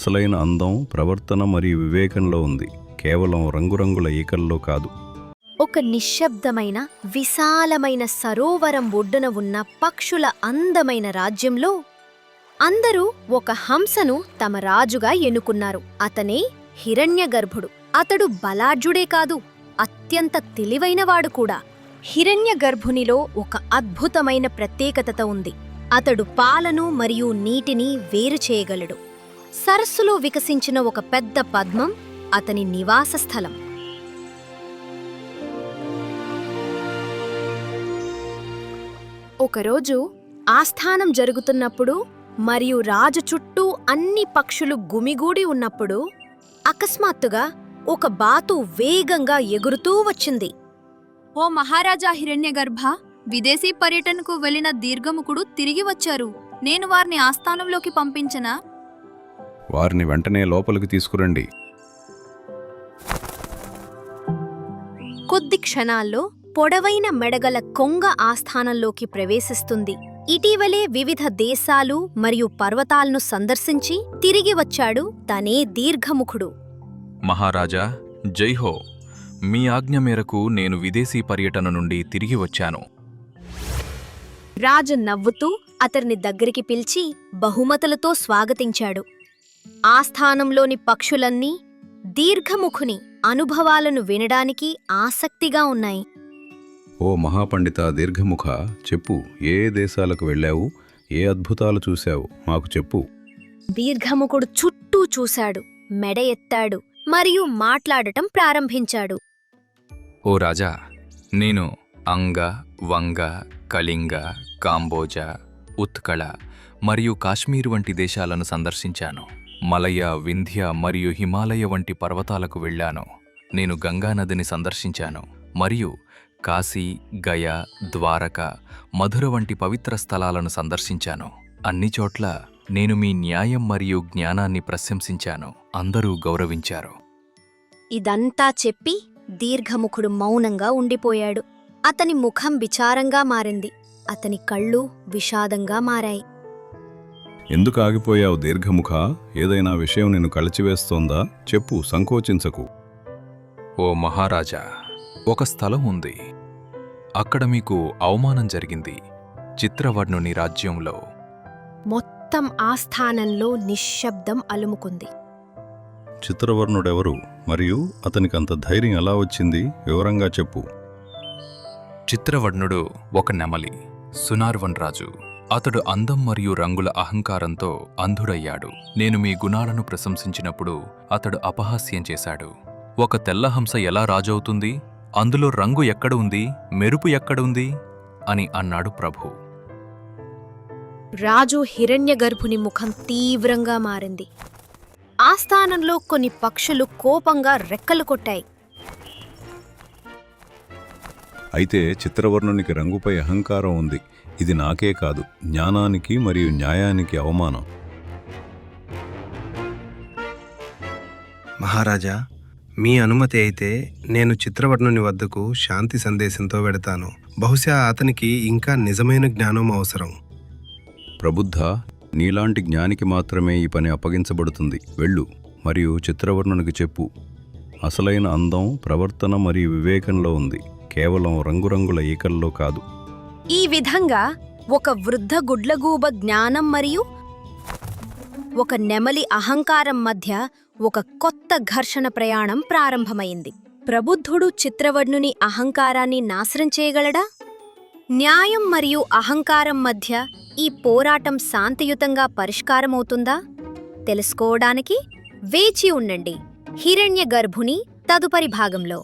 అసలైన అందం ప్రవర్తన మరియు వివేకంలో ఉంది, కేవలం రంగురంగుల ఈకల్లో కాదు. ఒక నిశ్శబ్దమైన విశాలమైన సరోవరం ఒడ్డున ఉన్న పక్షుల అందమైన రాజ్యంలో అందరూ ఒక హంసను తమ రాజుగా ఎన్నుకున్నారు. అతనే హిరణ్యగర్భుడు. అతడు బలాఢ్యుడే కాదు, అత్యంత తెలివైనవాడు కూడా. హిరణ్యగర్భునిలో ఒక అద్భుతమైన ప్రత్యేకత ఉంది. అతడు పాలను మరియు నీటిని వేరు చేయగలడు. సరస్సులో వికసించిన ఒక పెద్ద పద్మం అతని నివాస స్థలం. ఒకరోజు ఆస్థానం జరుగుతున్నప్పుడు మరియు రాజు చుట్టూ అన్ని పక్షులు గుమిగూడి ఉన్నప్పుడు అకస్మాత్తుగా ఒక బాతు వేగంగా ఎగురుతూ వచ్చింది. ఓ మహారాజా హిరణ్యగర్భ, విదేశీ పర్యటనకు వెళ్లిన దీర్ఘముఖుడు తిరిగి వచ్చారు. నేను వారిని ఆస్థానంలోకి పంపించనా? వారిని వెంటనే లోపలికి తీసుకురండి. కొద్ది క్షణాల్లో పొడవైన మెడగల కొంగ ఆస్థానంలోకి ప్రవేశిస్తుంది. ఇటీవలే వివిధ దేశాలు మరియు పర్వతాలను సందర్శించి తిరిగి వచ్చాడు తనే దీర్ఘముఖుడు. మహారాజా, జైహో! మీ ఆజ్ఞ మేరకు నేను విదేశీ పర్యటన నుండి తిరిగి వచ్చాను. రాజు నవ్వుతూ అతన్ని దగ్గరికి పిలిచి బహుమతులతో స్వాగతించాడు. ఆస్థానంలోని పక్షులన్నీ దీర్ఘముఖుని అనుభవాలను వినడానికి ఆసక్తిగా ఉన్నాయి. ఓ మహాపండిత దీర్ఘముఖ, చెప్పు, ఏ దేశాలకు వెళ్ళావు, ఏ అద్భుతాలు చూశావు, మాకు చెప్పు. దీర్ఘముఖుడు చుట్టూ చూశాడు, మెడ ఎత్తాడు మరియు మాట్లాడటం ప్రారంభించాడు. ఓ రాజా, నేను అంగ, వంగ, కళింగ, కాంబోజా, ఉత్కళ మరియు కాశ్మీర్ వంటి దేశాలను సందర్శించాను. మలయ, వింధ్య మరియు హిమాలయ వంటి పర్వతాలకు వెళ్ళాను. నేను గంగానదిని సందర్శించాను మరియు కాశీ, గయ, ద్వారక, మధుర వంటి పవిత్ర స్థలాలను సందర్శించాను. అన్ని చోట్ల నేను మీ న్యాయం మరియు జ్ఞానాన్ని ప్రశంసించాను. అందరూ గౌరవించారు. ఇదంతా చెప్పి దీర్ఘముఖుడు మౌనంగా ఉండిపోయాడు. అతని ముఖం విచారంగా మారింది. అతని కళ్ళు విషాదంగా మారాయి. ఎందుకు ఆగిపోయావు దీర్ఘముఖ? ఏదైనా విషయం నిన్ను కలచివేస్తోందా? చెప్పు, సంకోచించకు. ఓ మహారాజా, ఒక స్థలం ఉంది. అక్కడ మీకు అవమానం జరిగింది. చిత్రవర్ణుని రాజ్యంలో. మొత్తం ఆస్థానంలో నిశ్శబ్దం అలుముకుంది. చిత్రవర్ణుడెవరు మరియు అతనికంత ధైర్యం ఎలా వచ్చింది? వివరంగా చెప్పు. చిత్రవర్ణుడు ఒక నెమలి, సునార్వన్ రాజు. అతడు అందం మరియు రంగుల అహంకారంతో అంధుడయ్యాడు. నేను మీ గుణాలను ప్రశంసించినప్పుడు అతడు అపహాస్యం చేశాడు. ఒక తెల్లహంస ఎలా రాజవుతుంది? అందులో రంగు ఎక్కడ ఉంది, మెరుపు ఎక్కడుంది అని అన్నాడు ప్రభు. రాజు హిరణ్యగర్భుని ముఖం తీవ్రంగా మారింది. ఆస్థానంలో కొన్ని పక్షులు కోపంగా రెక్కలు కొట్టాయి. అయితే చిత్రవర్ణునికి రంగుపై అహంకారం ఉంది. ఇది నాకే కాదు, జ్ఞానానికి మరియు న్యాయానికి అవమానం. మహారాజా, మీ అనుమతి అయితే నేను చిత్రవర్ణుని వద్దకు శాంతి సందేశంతో వెడతాను. బహుశా అతనికి ఇంకా నిజమైన జ్ఞానం అవసరం. ప్రబుద్ధ, నీలాంటి జ్ఞానికి మాత్రమే ఈ పని అప్పగించబడుతుంది. వెళ్ళు మరియు చిత్రవర్ణునికి చెప్పు, అసలైన అందం ప్రవర్తన మరియు వివేకంలో ఉంది, కేవలం రంగురంగుల ఈకల్లో కాదు. ఈ విధంగా ఒక వృద్ధ గుడ్లగూబ జ్ఞానం మరియు ఒక నెమలి అహంకారం మధ్య ఒక కొత్త ఘర్షణ ప్రయాణం ప్రారంభమైంది. ప్రబుద్ధుడు చిత్రవర్ణుని అహంకారాన్ని నాశనం చేయగలడా? న్యాయం మరియు అహంకారం మధ్య ఈ పోరాటం శాంతియుతంగా పరిష్కారమవుతుందా? తెలుసుకోవడానికి వేచి ఉండండి హిరణ్యగర్భుని తదుపరి భాగంలో.